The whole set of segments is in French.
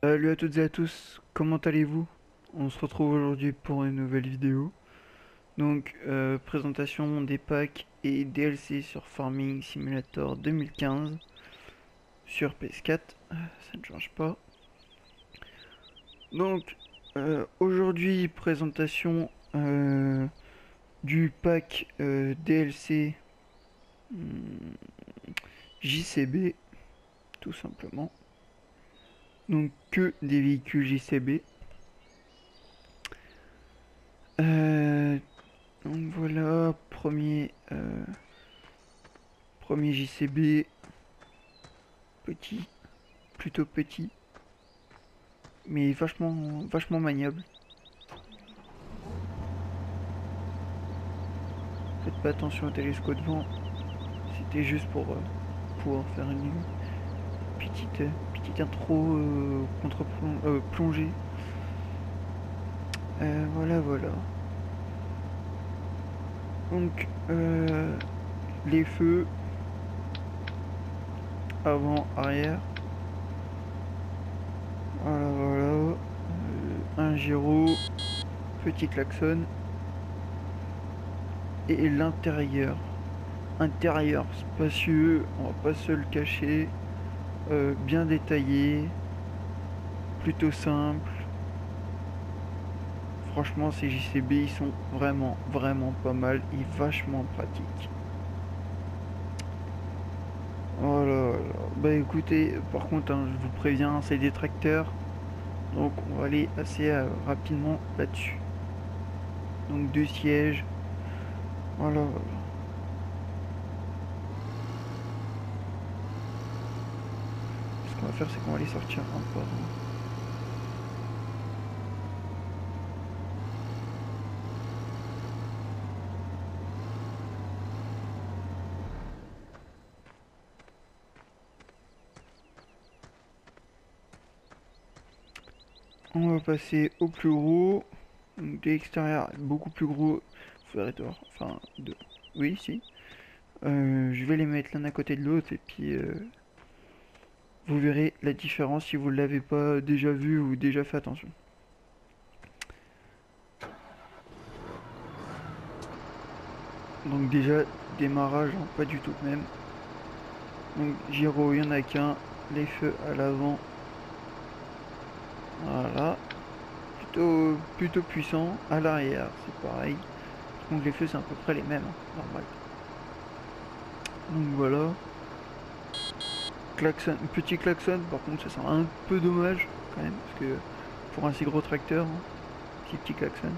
Salut à toutes et à tous, comment allez-vous? On se retrouve aujourd'hui pour une nouvelle vidéo. Donc, présentation des packs et DLC sur Farming Simulator 2015 sur PS4, ça ne change pas. Donc, aujourd'hui, présentation du pack DLC JCB, tout simplement. Donc, que des véhicules JCB. Donc voilà, premier JCB, petit, plutôt petit, mais vachement maniable. Faites pas attention au télescope devant, c'était juste pour pouvoir faire une petite intro contre plongée. Voilà. Donc les feux avant, arrière. Voilà. Un gyro, petit klaxon. Et l'intérieur. Intérieur spacieux, on va pas se le cacher. Bien détaillé. Plutôt simple. Franchement, ces JCB, ils sont vraiment pas mal et vachement pratiques. Voilà. Bah écoutez, par contre, hein, je vous préviens, c'est des tracteurs. Donc on va aller assez rapidement là-dessus. Donc deux sièges. Voilà. Ce qu'on va faire, c'est qu'on va les sortir un par un. On va passer au plus gros. Donc de l'extérieur, beaucoup plus gros. Vous verrez dehors. Enfin, de... oui, si. Je vais les mettre l'un à côté de l'autre et puis vous verrez la différence si vous ne l'avez pas déjà vu ou déjà fait attention. Donc déjà, démarrage, hein, pas du tout le même. Donc gyro, il n'y en a qu'un. Les feux à l'avant. Voilà. Plutôt puissant. À l'arrière, c'est pareil. Donc les feux, c'est à peu près les mêmes, hein, normal. Donc voilà. Klaxon, petit klaxon, par contre, ça sent un peu dommage quand même, parce que pour un si gros tracteur, hein, petit klaxon.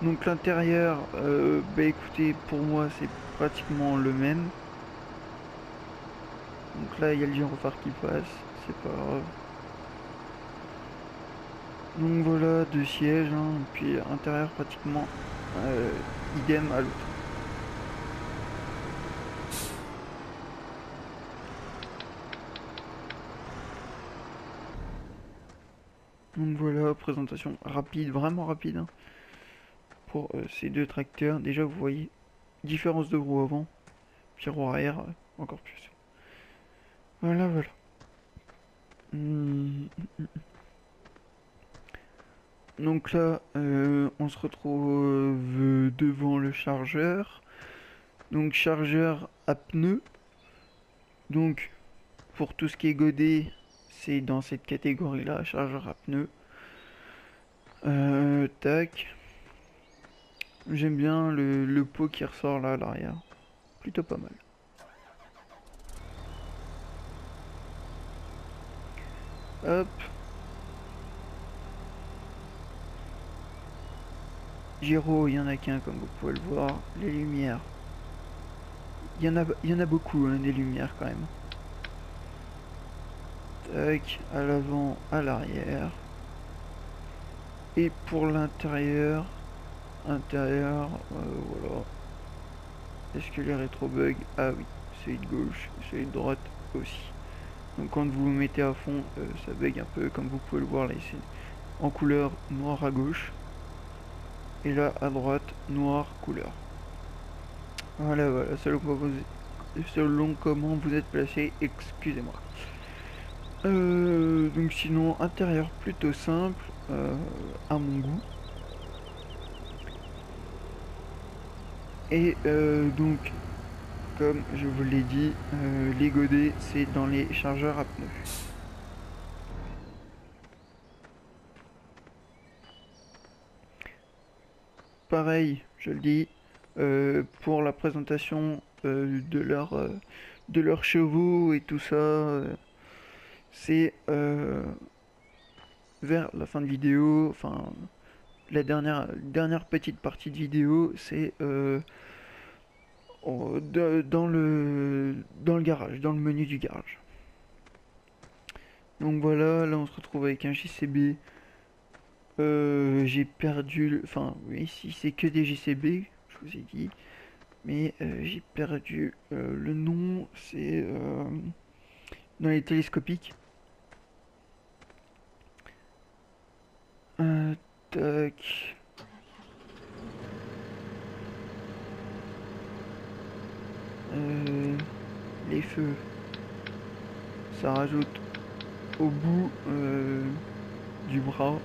Donc l'intérieur, bah écoutez, pour moi c'est pratiquement le même. Donc là il y a le gyrophare qui passe, c'est pas grave. Donc voilà, deux sièges, hein, et puis intérieur pratiquement idem à l'autre. Donc voilà, présentation rapide, vraiment rapide, hein, pour ces deux tracteurs. Déjà vous voyez, différence de roue avant, puis roue arrière, encore plus. Voilà. Hmm. Donc là, on se retrouve devant le chargeur. Donc chargeur à pneus. Donc pour tout ce qui est godé, c'est dans cette catégorie-là, chargeur à pneus. Tac. J'aime bien le pot qui ressort là à l'arrière. Plutôt pas mal. Hop. Gyro, il y en a qu'un comme vous pouvez le voir. Les lumières. Il y en a beaucoup, hein, des lumières quand même. Tac, à l'avant, à l'arrière. Et pour l'intérieur, voilà. Est-ce que les rétro bugs? Ah oui, celui de gauche, celui de droite aussi. Donc quand vous vous mettez à fond, ça bug un peu, comme vous pouvez le voir là ici. En couleur noir à gauche. Et là à droite, noir couleur. Voilà, selon, selon comment vous êtes placé, excusez-moi. Donc sinon, intérieur plutôt simple, à mon goût. Et donc, comme je vous l'ai dit, les godets, c'est dans les chargeurs à pneus. Pareil, je le dis, pour la présentation de leurs chevaux et tout ça, c'est vers la fin de vidéo, enfin la dernière petite partie de vidéo, c'est dans le garage, dans le menu du garage. Donc voilà, là on se retrouve avec un JCB. J'ai perdu, enfin oui, ici c'est que des JCB, je vous ai dit, mais j'ai perdu le nom, c'est dans les télescopiques. Tac. Les feux, ça rajoute au bout du bras.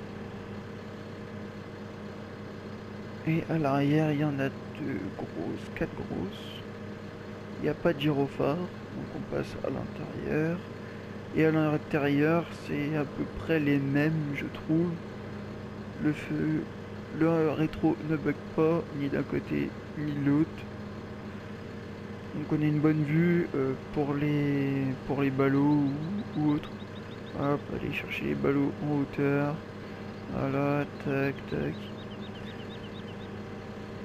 Et à l'arrière, il y en a deux grosses, quatre grosses. Il n'y a pas de gyrophare, donc on passe à l'intérieur. Et à l'intérieur, c'est à peu près les mêmes, je trouve. Le feu, le rétro ne bug pas, ni d'un côté, ni de l'autre. Donc on a une bonne vue pour les ballots ou autres. Hop, aller chercher les ballots en hauteur. Voilà, tac, tac.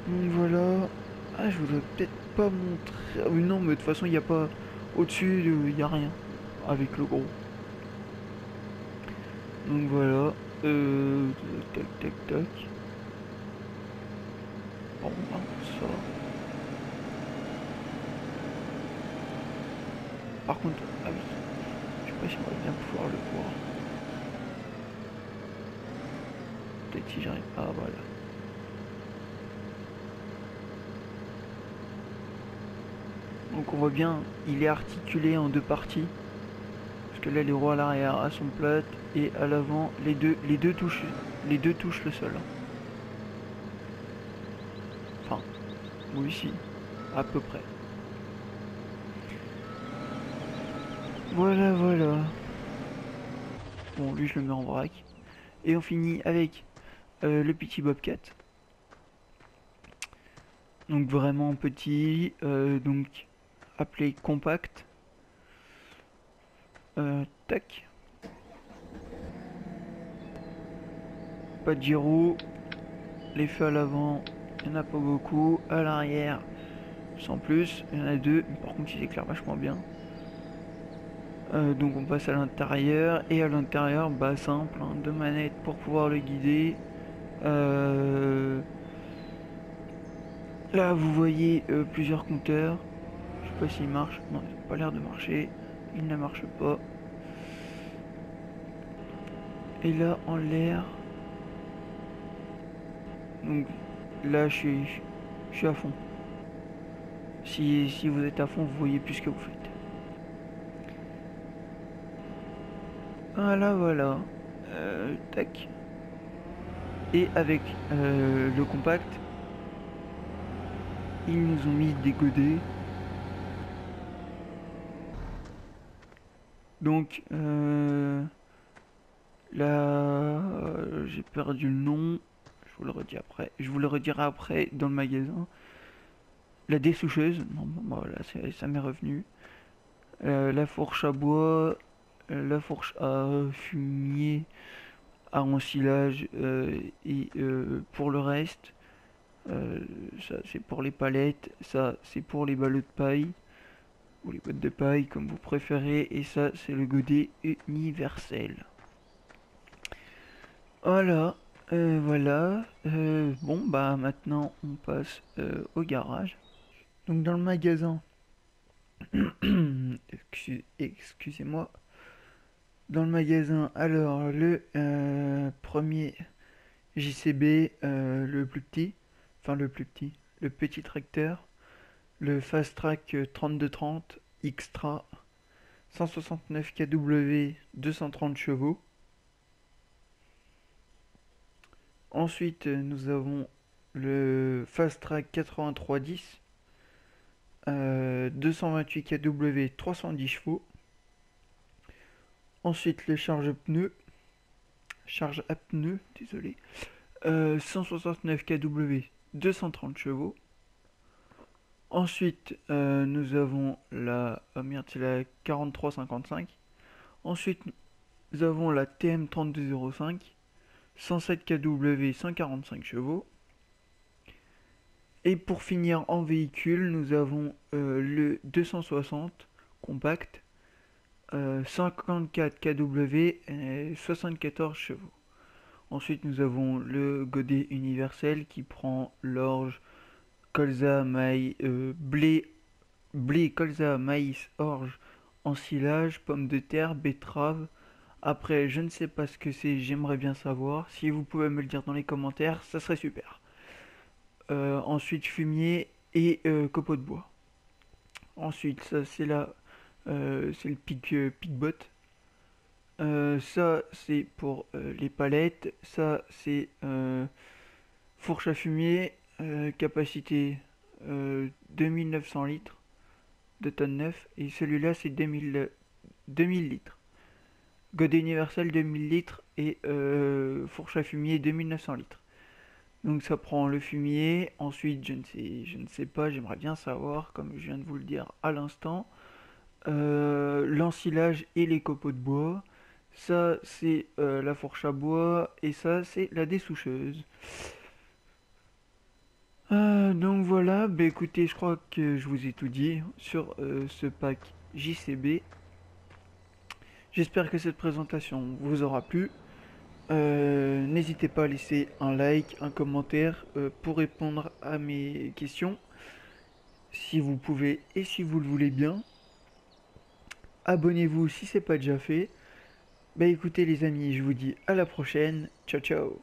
Donc voilà. Ah, je voudrais peut-être pas montrer. Ah oui, non, mais de toute façon, il n'y a pas. Au-dessus, il n'y a rien. Avec le gros. Donc voilà. Tac, tac, tac. Bon, ben, ça. Par contre, ah oui. Je sais pas si on va bien pouvoir le voir. Peut-être si j'arrive. Ah, voilà. Donc on voit bien, il est articulé en deux parties. Parce que là les roues à l'arrière sont plates et à l'avant les deux touchent le sol. Enfin, oui ici, à peu près. Voilà, voilà. Bon, lui je le mets en vrac. Et on finit avec le petit Bobcat. Donc vraiment petit, donc appelé compact. Tac. Pas de gyro. Les feux à l'avant, il n'y en a pas beaucoup. À l'arrière, sans plus, il y en a deux. Mais par contre, ils éclairent vachement bien. Donc on passe à l'intérieur. Et à l'intérieur, bah simple, hein, deux manettes pour pouvoir le guider. Là, vous voyez plusieurs compteurs. Je sais pas s'il marche. Non, ils n'ont pas l'air de marcher. Il ne marche pas. Et là, en l'air. Donc là, je suis à fond. Si vous êtes à fond, vous voyez plus ce que vous faites. Voilà, voilà. Tac. Et avec le compact, ils nous ont mis des godets. Donc là, j'ai perdu le nom. Je vous le redis après. Je vous le redirai après dans le magasin. La dessoucheuse. Non, bon, voilà, ça m'est revenu. La fourche à bois. La fourche à fumier, à ensilage et pour le reste, ça c'est pour les palettes, ça c'est pour les ballots de paille ou les bottes de paille comme vous préférez, et ça c'est le godet universel. Voilà, voilà. Bon bah maintenant on passe au garage. Donc dans le magasin, excusez-moi. Dans le magasin, alors le premier JCB, le plus petit, enfin le petit tracteur, le Fast Track 3230 Extra, 169 kW, 230 chevaux. Ensuite, nous avons le Fast Track 8310, 228 kW, 310 chevaux. Ensuite, le charge à pneu, désolé, 169 kW, 230 chevaux. Ensuite, nous avons c'est la 4355. Ensuite, nous avons la TM3205, 107 kW, 145 chevaux. Et pour finir en véhicule, nous avons le 260 compact, 54 kW et 74 chevaux. Ensuite, nous avons le godet universel qui prend l'orge, colza, maïs, blé, colza, maïs, orge, ensilage, pommes de terre, betterave. Après, je ne sais pas ce que c'est, j'aimerais bien savoir. Si vous pouvez me le dire dans les commentaires, ça serait super. Ensuite, fumier et copeaux de bois. Ensuite, ça c'est c'est le pic-bot. Ça c'est pour les palettes. Ça c'est fourche à fumier, capacité 2900 litres de tonne 9. Et celui-là c'est 2000 litres. Godet universel 2000 litres et fourche à fumier 2900 litres. Donc ça prend le fumier, ensuite je ne sais pas, j'aimerais bien savoir, comme je viens de vous le dire à l'instant, l'ensilage et les copeaux de bois. Ça c'est la fourche à bois et ça c'est la dessoucheuse. Donc voilà, bah écoutez, je crois que je vous ai tout dit sur ce pack JCB. J'espère que cette présentation vous aura plu. N'hésitez pas à laisser un like, un commentaire pour répondre à mes questions, si vous pouvez et si vous le voulez bien. Abonnez-vous si c'est pas déjà fait. Bah écoutez les amis, je vous dis à la prochaine. Ciao ciao.